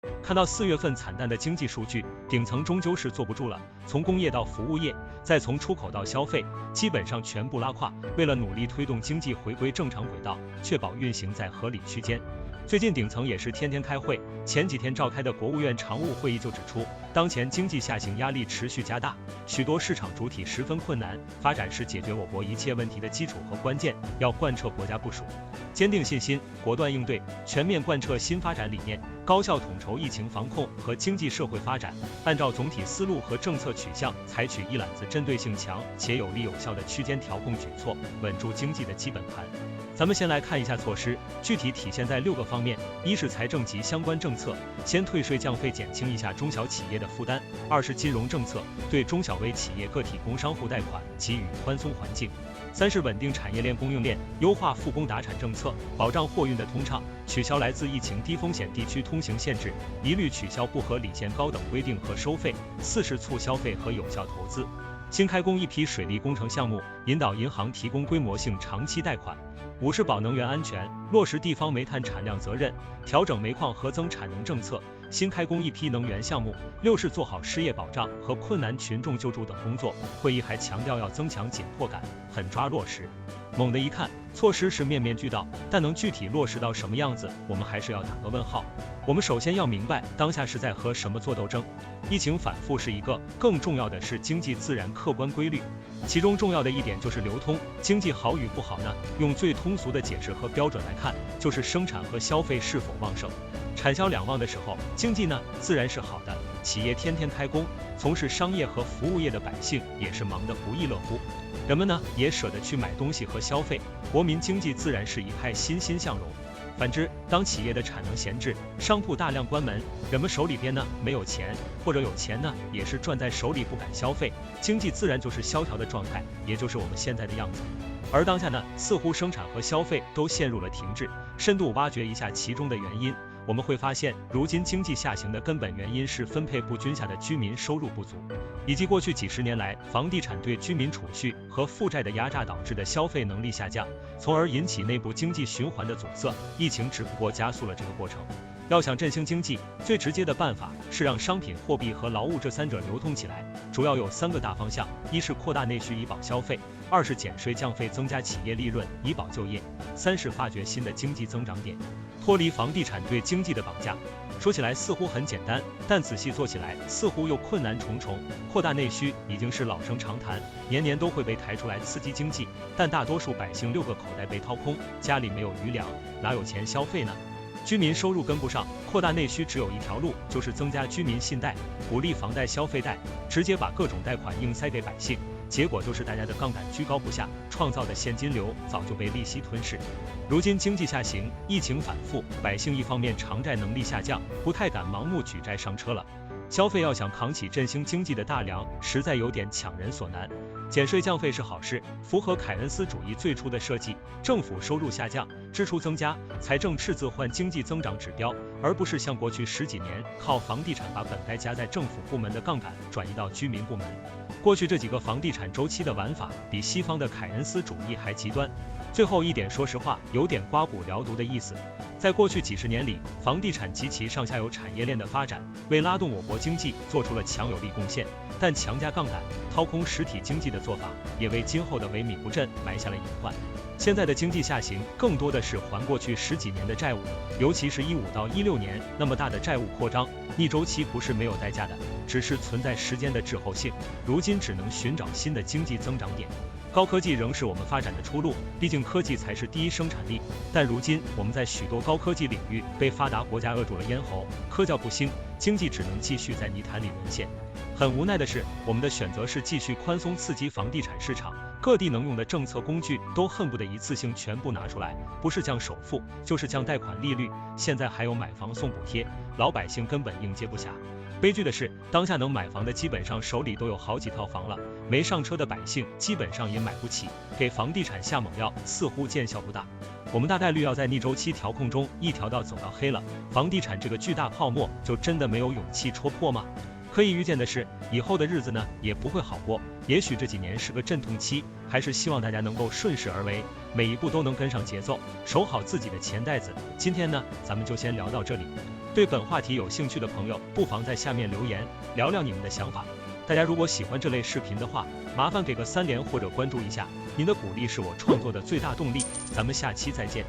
看到4月份惨淡的经济数据，顶层终究是坐不住了。从工业到服务业，再从出口到消费，基本上全部拉胯。为了努力推动经济回归正常轨道，确保运行在合理区间，最近顶层也是天天开会。前几天召开的国务院常务会议就指出，当前经济下行压力持续加大，许多市场主体十分困难，发展是解决我国一切问题的基础和关键，要贯彻国家部署，坚定信心，果断应对，全面贯彻新发展理念，高效统筹疫情防控和经济社会发展，按照总体思路和政策取向，采取一揽子针对性强且有力有效的区间调控举措，稳住经济的基本盘。咱们先来看一下措施，具体体现在6个方面：一是财政及相关政策，先退税降费减轻一下中小企业的负担；二是金融政策，对中小微企业个体工商户贷款给予宽松环境；三是稳定产业链供应链，优化复工达产政策，保障货运的通畅，取消来自疫情低风险地区通行限制，一律取消不合理限高等规定和收费；四是促消费和有效投资，新开工一批水利工程项目，引导银行提供规模性长期贷款；五是保能源安全，落实地方煤炭产量责任，调整煤矿核增产能政策，新开工一批能源项目；六是做好失业保障和困难群众救助等工作。会议还强调要增强紧迫感，狠抓落实。猛地一看，措施是面面俱到，但能具体落实到什么样子，我们还是要打个问号。我们首先要明白，当下是在和什么做斗争。疫情反复是一个，更重要的是经济自然客观规律，其中重要的一点就是流通。经济好与不好呢，用最通俗的解释和标准来看，就是生产和消费是否旺盛。产销两旺的时候，经济呢自然是好的，企业天天开工，从事商业和服务业的百姓也是忙得不亦乐乎，人们呢也舍得去买东西和消费，国民经济自然是一派欣欣向荣。反之，当企业的产能闲置，商铺大量关门，人们手里边呢没有钱，或者有钱呢也是攥在手里不敢消费，经济自然就是萧条的状态，也就是我们现在的样子。而当下呢，似乎生产和消费都陷入了停滞。深度挖掘一下其中的原因，我们会发现，如今经济下行的根本原因是分配不均下的居民收入不足，以及过去几十年来房地产对居民储蓄和负债的压榨导致的消费能力下降，从而引起内部经济循环的阻塞。疫情只不过加速了这个过程。要想振兴经济，最直接的办法是让商品、货币和劳务这三者流通起来，主要有3个大方向：一是扩大内需以保消费，二是减税降费增加企业利润以保就业，三是发掘新的经济增长点，脱离房地产对经济的绑架。说起来似乎很简单，但仔细做起来似乎又困难重重。扩大内需已经是老生常谈，年年都会被抬出来刺激经济，但大多数百姓6个口袋被掏空，家里没有余粮，哪有钱消费呢？居民收入跟不上，扩大内需只有一条路，就是增加居民信贷，鼓励房贷、消费贷，直接把各种贷款硬塞给百姓，结果就是大家的杠杆居高不下，创造的现金流早就被利息吞噬。如今经济下行，疫情反复，百姓一方面偿债能力下降，不太敢盲目举债上车了，消费要想扛起振兴经济的大梁，实在有点强人所难。减税降费是好事，符合凯恩斯主义最初的设计，政府收入下降，支出增加，财政赤字换经济增长指标，而不是像过去10几年靠房地产把本该加在政府部门的杠杆转移到居民部门。过去这几个房地产周期的玩法比西方的凯恩斯主义还极端。最后一点，说实话有点刮骨疗毒的意思。在过去几十年里，房地产及其上下游产业链的发展为拉动我国经济做出了强有力贡献，但强加杠杆掏空实体经济的做法也为今后的萎靡不振埋下了隐患。现在的经济下行更多的是还过去10几年的债务，尤其是15到16年那么大的债务扩张，逆周期不是没有代价的，只是存在时间的滞后性，如今只能寻找新的经济增长点。高科技仍是我们发展的出路，毕竟科技才是第一生产力，但如今我们在许多高科技领域被发达国家扼住了咽喉，科教不兴，经济只能继续在泥潭里沦陷。很无奈的是，我们的选择是继续宽松刺激房地产市场，各地能用的政策工具都恨不得一次性全部拿出来，不是降首付就是降贷款利率，现在还有买房送补贴，老百姓根本应接不暇。悲剧的是，当下能买房的基本上手里都有好几套房了，没上车的百姓基本上也买不起，给房地产下猛药似乎见效不大。我们大概率要在逆周期调控中一条道走到黑了，房地产这个巨大泡沫就真的没有勇气戳破吗？可以预见的是，以后的日子呢也不会好过，也许这几年是个阵痛期，还是希望大家能够顺势而为，每一步都能跟上节奏，守好自己的钱袋子。今天呢咱们就先聊到这里。对本话题有兴趣的朋友，不妨在下面留言，聊聊你们的想法。大家如果喜欢这类视频的话，麻烦给个3连或者关注一下，您的鼓励是我创作的最大动力。咱们下期再见。